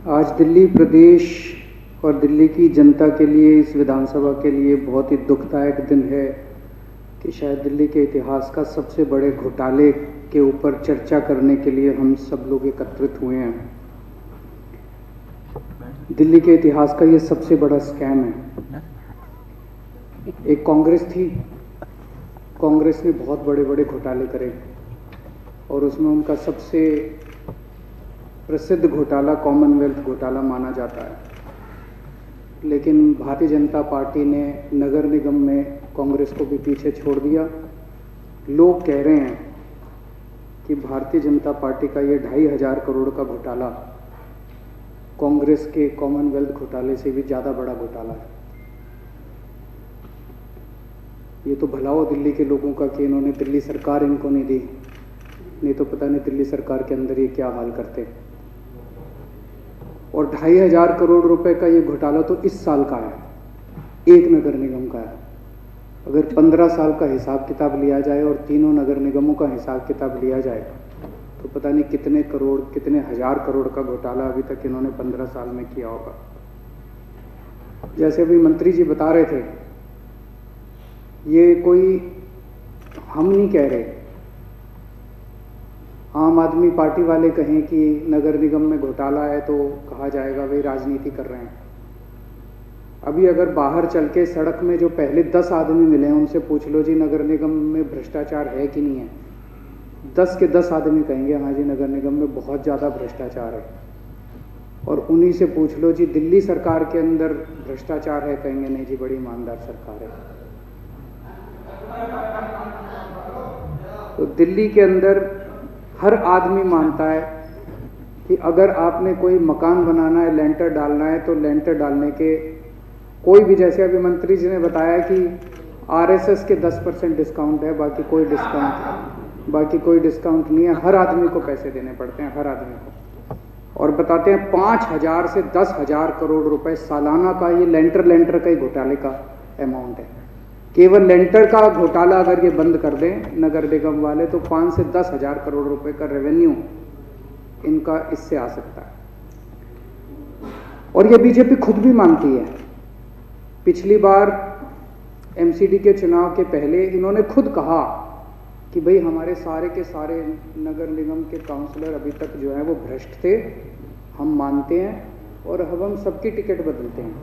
आज दिल्ली प्रदेश और दिल्ली की जनता के लिए, इस विधानसभा के लिए बहुत ही दुखदायक दिन है कि शायद दिल्ली के इतिहास का सबसे बड़े घोटाले के ऊपर चर्चा करने के लिए हम सब लोग एकत्रित हुए हैं। दिल्ली के इतिहास का ये सबसे बड़ा स्कैम है। एक कांग्रेस थी, कांग्रेस ने बहुत बड़े बड़े घोटाले करे और उसमें उनका सबसे प्रसिद्ध घोटाला कॉमनवेल्थ घोटाला माना जाता है। लेकिन भारतीय जनता पार्टी ने नगर निगम में कांग्रेस को भी पीछे छोड़ दिया। लोग कह रहे हैं कि भारतीय जनता पार्टी का ये 2,500 करोड़ का घोटाला कांग्रेस के कॉमनवेल्थ घोटाले से भी ज़्यादा बड़ा घोटाला है। ये तो भला हो दिल्ली के लोगों का कि इन्होंने दिल्ली सरकार इनको नहीं दी, नहीं तो पता नहीं दिल्ली सरकार के अंदर ये क्या हाल करते। और 2,500 करोड़ रुपए का ये घोटाला तो इस साल का है, एक नगर निगम का है। अगर 15 साल का हिसाब किताब लिया जाए और तीनों नगर निगमों का हिसाब किताब लिया जाए तो पता नहीं कितने करोड़, कितने हजार करोड़ का घोटाला अभी तक इन्होंने 15 साल में किया होगा। जैसे अभी मंत्री जी बता रहे थे, ये कोई हम नहीं कह रहे, आम आदमी पार्टी वाले कहें कि नगर निगम में घोटाला है तो कहा जाएगा वे राजनीति कर रहे हैं। अभी अगर बाहर चल के सड़क में जो पहले 10 आदमी मिले हैं उनसे पूछ लो जी नगर निगम में भ्रष्टाचार है कि नहीं है, 10 के 10 आदमी कहेंगे हाँ जी नगर निगम में बहुत ज़्यादा भ्रष्टाचार है। और उन्हीं से पूछ लो जी दिल्ली सरकार के अंदर भ्रष्टाचार है, कहेंगे नहीं जी बड़ी ईमानदार सरकार है। तो दिल्ली के अंदर हर आदमी मानता है कि अगर आपने कोई मकान बनाना है, लेंटर डालना है, तो लेंटर डालने के कोई भी, जैसे अभी मंत्री जी ने बताया कि आरएसएस के 10% डिस्काउंट है, बाकी कोई डिस्काउंट नहीं है। हर आदमी को पैसे देने पड़ते हैं, हर आदमी को। और बताते हैं 5,000 से 10,000 करोड़ रुपए सालाना का ये लेंटर का ही घोटाले का अमाउंट है। केवल लेंटर का घोटाला अगर ये बंद कर दें नगर निगम वाले तो 5 से 10,000 करोड़ रुपए का रेवेन्यू इनका इससे आ सकता है। और ये बीजेपी खुद भी मानती है। पिछली बार एमसीडी के चुनाव के पहले इन्होंने खुद कहा कि भाई हमारे सारे के सारे नगर निगम के काउंसलर अभी तक जो है वो भ्रष्ट थे, हम मानते हैं और अब हम सबकी टिकट बदलते हैं।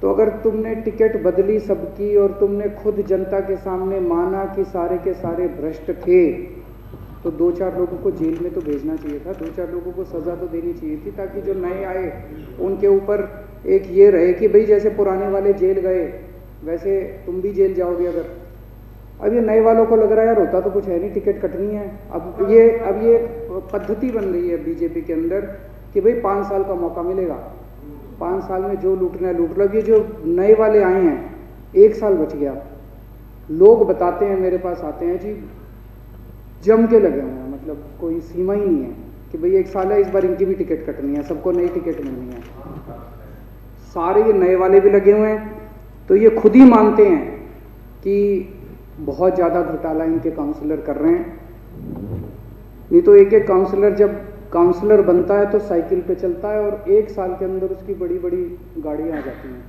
तो अगर तुमने टिकट बदली सबकी और तुमने खुद जनता के सामने माना कि सारे के सारे भ्रष्ट थे, तो 2-4 लोगों को जेल में तो भेजना चाहिए था, 2-4 लोगों को सजा तो देनी चाहिए थी, ताकि जो नए आए उनके ऊपर एक ये रहे कि भाई जैसे पुराने वाले जेल गए वैसे तुम भी जेल जाओगे। अगर अब ये नए वालों को लग रहा है यार होता तो कुछ है नहीं, टिकट कटनी है, अब ये पद्धति बन रही है बीजेपी के अंदर कि भाई 5 साल का मौका मिलेगा, 5 साल में जो लूटना है लूट लो। ये जो नए वाले आए हैं 1 साल बच गया, लोग बताते हैं मेरे पास आते हैं जी जम के लगे हुए हैं, मतलब कोई सीमा ही नहीं है कि भाई 1 साल है, इस बार इनकी भी टिकट कटनी है, सबको नई टिकट मिलनी है। सारे ये नए वाले भी लगे हुए हैं। तो ये खुद ही मानते हैं कि बहुत ज़्यादा घोटाला इनके काउंसलर कर रहे हैं। नहीं तो एक काउंसलर जब काउंसलर बनता है तो साइकिल पे चलता है और 1 साल के अंदर उसकी बड़ी बड़ी गाड़ियाँ आ जाती हैं।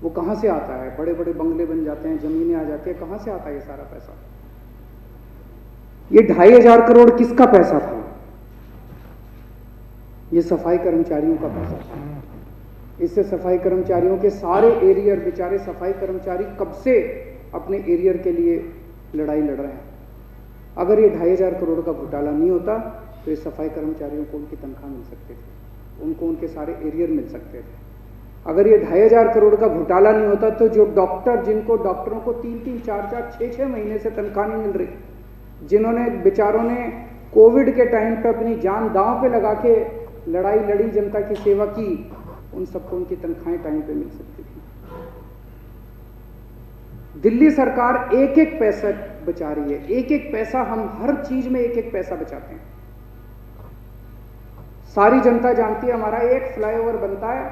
वो कहाँ से आता है? बड़े बड़े बंगले बन जाते हैं, ज़मीनें आ जाती हैं, कहाँ से आता है ये सारा पैसा? ये 2,500 करोड़ किसका पैसा था? ये सफाई कर्मचारियों का पैसा था। इससे सफाई कर्मचारियों के सारे एरियर, बेचारे सफाई कर्मचारी कब से अपने एरियर के लिए लड़ाई लड़ रहे हैं। अगर ये 2,500 करोड़ का घोटाला नहीं होता तो ये सफाई कर्मचारियों को उनकी तनख्वाह मिल सकती थी, उनको उनके सारे एरियर मिल सकते थे। अगर ये 2,500 करोड़ का घोटाला नहीं होता तो जो डॉक्टर, जिनको डॉक्टरों को 3-3, 4-4, 6-6 महीने से तनख्वाह नहीं मिल रही, जिन्होंने बेचारों ने कोविड के टाइम पे अपनी जान दांव पे लगा के लड़ाई लड़ी, जनता की सेवा की, उन सबको उनकी तनख्वाहें टाइम पे मिल सकती थी। दिल्ली सरकार एक एक पैसा बचा रही है, एक एक पैसा, हम हर चीज में एक एक पैसा बचाते हैं। सारी जनता जानती है हमारा एक फ्लाईओवर बनता है,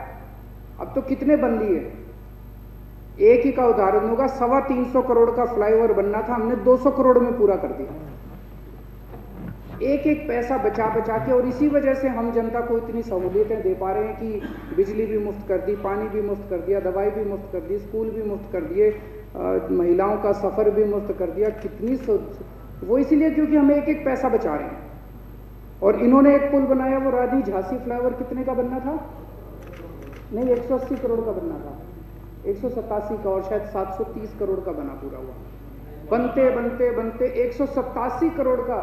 अब तो कितने बन लिए। एक ही का उदाहरण होगा, 325 करोड़ का फ्लाईओवर बनना था, हमने 200 करोड़ में पूरा कर दिया। एक एक पैसा बचा बचा के, और इसी वजह से हम जनता को इतनी सहूलियतें दे पा रहे हैं कि बिजली भी मुफ्त कर दी, पानी भी मुफ्त कर दिया, दवाई भी मुफ्त कर दी, स्कूल भी मुफ्त कर दिए, महिलाओं का सफ़र भी मुफ्त कर दिया। कितनी वो इसीलिए क्योंकि हम एक एक पैसा बचा रहे हैं। और इन्होंने एक पुल बनाया, वो रानी झांसी फ्लाईओवर कितने का बनना था? नहीं, 180 करोड़ का बनना था, 187 का, और शायद 730 करोड़ का बना, पूरा हुआ। बनते बनते बनते 187 करोड़ का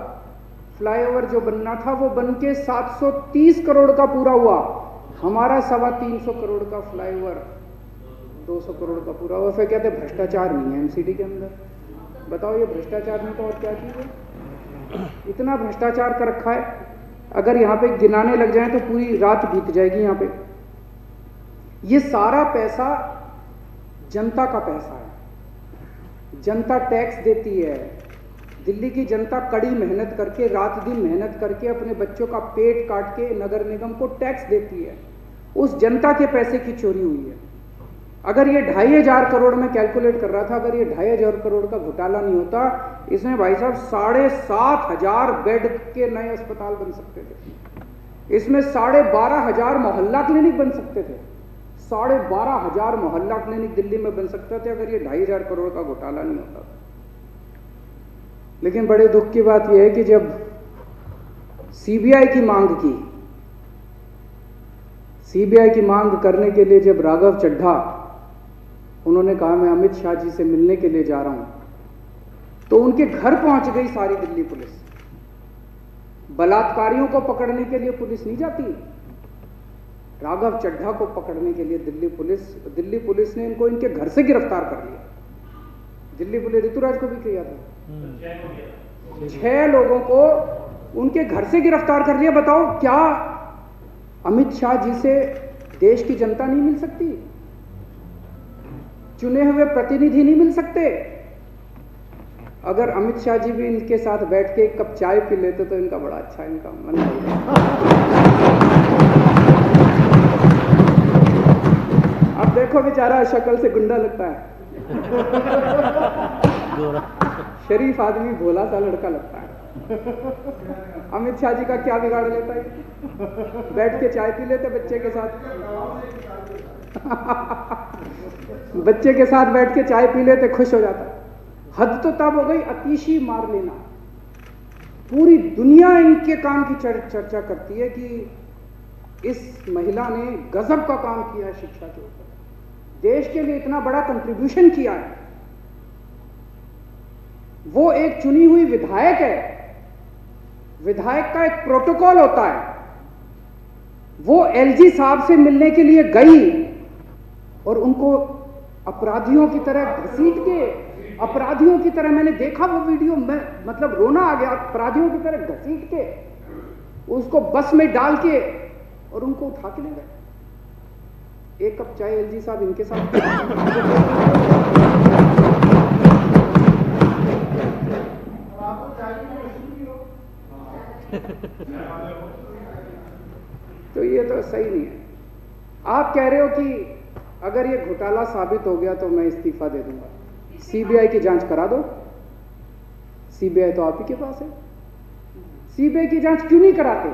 फ्लाईओवर जो बनना था वो बन के 730 करोड़ का पूरा हुआ। हमारा 325 करोड़ का फ्लाईओवर 200 करोड़ का पूरा हुआ। फिर कहते भ्रष्टाचार नहीं है एमसीडी के अंदर। बताओ, ये भ्रष्टाचार नहीं तो और क्या चीज़ है? इतना भ्रष्टाचार कर रखा है, अगर यहाँ पे गिनाने लग जाए तो पूरी रात बीत जाएगी यहाँ पे। ये सारा पैसा जनता का पैसा है, जनता टैक्स देती है। दिल्ली की जनता कड़ी मेहनत करके, रात दिन मेहनत करके, अपने बच्चों का पेट काट के नगर निगम को टैक्स देती है। उस जनता के पैसे की चोरी हुई है। अगर ये 2500 करोड़ में कैलकुलेट कर रहा था, अगर ये 2500 करोड़ का घोटाला नहीं होता, इसमें भाई साहब 7500 बेड के नए अस्पताल बन सकते थे, इसमें 12500 मोहल्ला क्लिनिक बन सकते थे, 12500 मोहल्ला क्लिनिक दिल्ली में बन सकते थे अगर ये 2500 करोड़ का घोटाला नहीं होता। लेकिन बड़े दुख की बात यह है कि जब सीबीआई की मांग करने के लिए जब राघव चड्ढा, उन्होंने कहा मैं अमित शाह जी से मिलने के लिए जा रहा हूं, तो उनके घर पहुंच गई सारी दिल्ली पुलिस। बलात्कारियों को पकड़ने के लिए पुलिस नहीं जाती, राघव चड्ढा को पकड़ने के लिए दिल्ली पुलिस ने इनको इनके घर से गिरफ्तार कर लिया। दिल्ली पुलिस ऋतुराज को भी किया था, 6 लोगों को उनके घर से गिरफ्तार कर लिया। बताओ, क्या अमित शाह जी से देश की जनता नहीं मिल सकती? चुने हुए प्रतिनिधि नहीं मिल सकते? अगर अमित शाह जी भी इनके साथ बैठ के एक कप चाय पी लेते तो इनका बड़ा अच्छा, इनका मन लगता। अब देखो, बेचारा शक्ल से गुंडा लगता है, शरीफ आदमी, भोला सा लड़का लगता है। अमित शाह जी का क्या बिगाड़ लेता है? बैठ के चाय पी लेते बच्चे के साथ, बच्चे के साथ बैठ के चाय पी लेते, खुश हो जाता। हद तो तब हो गई अतीशी मार लेना। पूरी दुनिया इनके काम की चर्चा करती है कि इस महिला ने गजब का काम किया है शिक्षा के ऊपर, देश के लिए इतना बड़ा कंट्रीब्यूशन किया है। वो एक चुनी हुई विधायक है, विधायक का एक प्रोटोकॉल होता है। वो एलजी साहब से मिलने के लिए गई और उनको अपराधियों की तरह घसीट के, अपराधियों की तरह, मैंने देखा वो वीडियो, मैं मतलब रोना आ गया। अपराधियों की तरह घसीट के उसको बस में डाल के और उनको उठा के ले गए। एक कप चाय एलजी साहब इनके साथ तो ये तो सही नहीं है। आप कह रहे हो कि अगर ये घोटाला साबित हो गया तो मैं इस्तीफा दे दूंगा। सीबीआई की जांच करा दो, सीबीआई तो आप ही के पास है। सीबीआई की जांच क्यों नहीं कराते?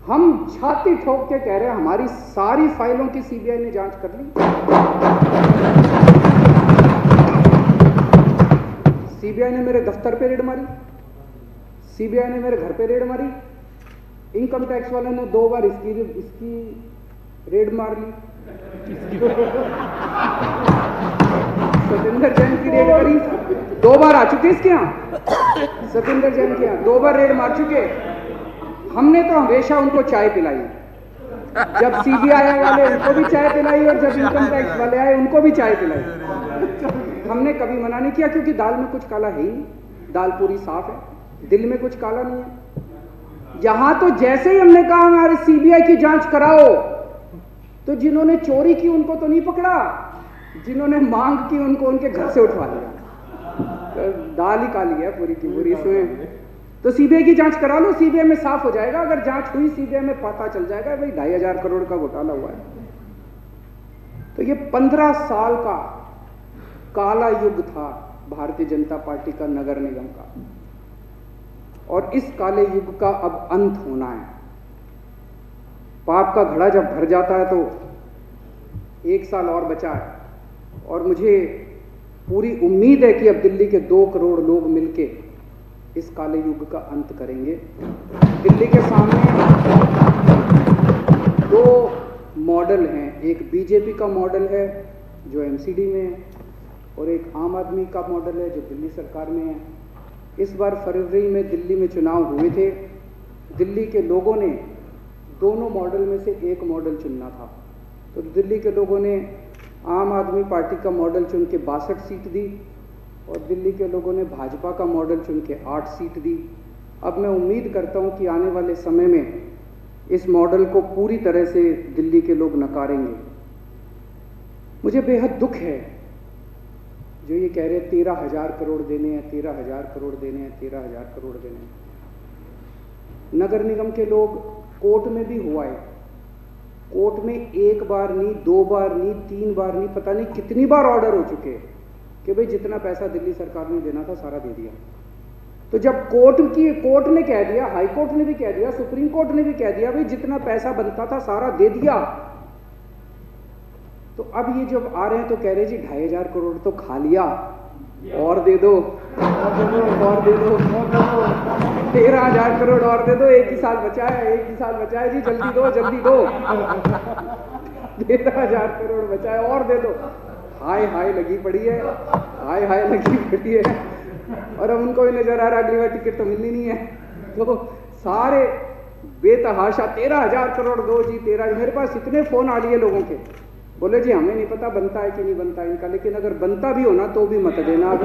हम छाती ठोक के कह रहे हैं हमारी सारी फाइलों की सीबीआई ने जांच कर ली। सीबीआई ने मेरे दफ्तर पे रेड मारी, सीबीआई ने मेरे घर पे रेड मारी, इनकम टैक्स वाले ने 2 बार इसकी रेड मार ली, सतेंद्र जैन की रेड करी, 2 बार आ चुके इसके यहाँ, सतेंद्र जैन के यहाँ 2 बार रेड मार चुके। हमने तो हमेशा उनको चाय पिलाई, जब सीबीआई वाले उनको भी चाय पिलाई और जब इनकम टैक्स वाले आए उनको भी चाय पिलाई। हमने कभी मना नहीं किया, क्योंकि दाल में कुछ काला है ही, दाल पूरी साफ है, दिल में कुछ काला नहीं है। यहां तो जैसे ही हमने कहा हमारे सीबीआई की जांच कराओ, तो जिन्होंने चोरी की उनको तो नहीं पकड़ा, जिन्होंने मांग की उनको उनके घर से उठवा लिया। तो दाल ही काली है पूरी की पूरी इसमें। तो सीबीआई की जांच करा लो, सीबीआई में साफ हो जाएगा। अगर जांच हुई सीबीआई में पता चल जाएगा भाई 2500 करोड़ का घोटाला हुआ है। तो ये 15 साल का काला युग था भारतीय जनता पार्टी का, नगर निगम का। और इस काले युग का अब अंत होना है। पाप का घड़ा जब भर जाता है तो 1 साल और बचा है और मुझे पूरी उम्मीद है कि अब दिल्ली के 2 करोड़ लोग मिलके इस काले युग का अंत करेंगे। दिल्ली के सामने 2 मॉडल हैं, एक बीजेपी का मॉडल है जो एमसीडी में है और एक आम आदमी का मॉडल है जो दिल्ली सरकार में है। इस बार फरवरी में दिल्ली में चुनाव हुए थे। दिल्ली के लोगों ने दोनों मॉडल में से एक मॉडल चुनना था, तो दिल्ली के लोगों ने आम आदमी पार्टी का मॉडल चुन के 62 सीट दी और दिल्ली के लोगों ने भाजपा का मॉडल चुन के 8 सीट दी। अब मैं उम्मीद करता हूं कि आने वाले समय में इस मॉडल को पूरी तरह से दिल्ली के लोग नकारेंगे। मुझे बेहद दुख है जो ये कह रहे 13,000 करोड़ देने हैं, 13,000 करोड़ देने हैं, 13,000 करोड़ देने हैं। नगर निगम के लोग कोर्ट में भी हुआ है, कोर्ट में 1 बार नहीं, 2 बार नहीं, 3 बार नहीं, पता नहीं कितनी बार ऑर्डर हो चुके हैं कि भाई जितना पैसा दिल्ली सरकार ने देना था सारा दे दिया। तो जब कोर्ट ने कह दिया, हाई कोर्ट ने भी कह दिया, सुप्रीम कोर्ट ने भी कह दिया भाई जितना पैसा बनता था सारा दे दिया, तो अब ये जब आ रहे हैं तो कह रहे जी 2,500 करोड़ तो खा लिया, और दे दो, और दे दो, 13,000 करोड़ और दे दो, 1 ही साल बचा है, 1 ही साल बचा है जी, जल्दी दो, जल्दी दो, 13,000 करोड़ बचा है और दे दो। हाय हाय लगी पड़ी है, हाय हाय लगी पड़ी है, और अब उनको भी नजर आ रहा अगली बार टिकट तो मिलनी नहीं है, तो सारे बेतहाशा 13,000 करोड़ दो जी, 13। मेरे पास इतने फोन आ लिए लोगों के, बोले जी हमें नहीं पता बनता है कि नहीं बनता इनका, लेकिन अगर बनता भी हो ना तो भी मत देना। अब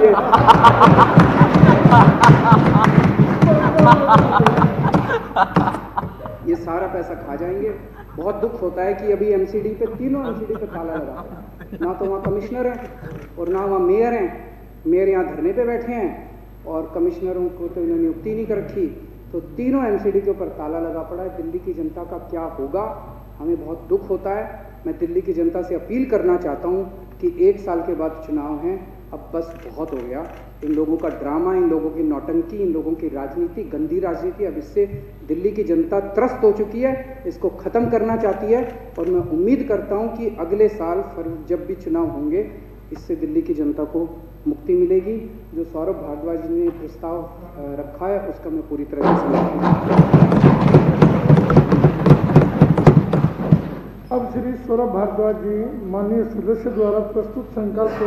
ये सारा पैसा खा जाएंगे। बहुत दुख होता है कि अभी एमसीडी पे, तीनों एमसीडी पे ताला लगा है, ना तो वहाँ कमिश्नर है और ना वहाँ मेयर हैं। मेयर यहाँ धरने पे बैठे हैं और कमिश्नरों को तो इन्होंने नियुक्ति नहीं कर रखी, तो तीनों एमसीडी के ऊपर ताला लगा पड़ा है। दिल्ली की जनता का क्या होगा, हमें बहुत दुख होता है। मैं दिल्ली की जनता से अपील करना चाहता हूँ कि 1 साल के बाद चुनाव हैं, अब बस बहुत हो गया। इन लोगों का ड्रामा, इन लोगों की नौटंकी, इन लोगों की राजनीति, गंदी राजनीति, अब इससे दिल्ली की जनता त्रस्त हो चुकी है, इसको ख़त्म करना चाहती है। और मैं उम्मीद करता हूँ कि अगले साल जब भी चुनाव होंगे इससे दिल्ली की जनता को मुक्ति मिलेगी। जो सौरभ भारद्वाज ने प्रस्ताव रखा है उसका मैं पूरी तरह से समर्थन करता हूं। अब श्री सौरभ भारद्वाज जी माननीय सदस्य द्वारा प्रस्तुत संकल्प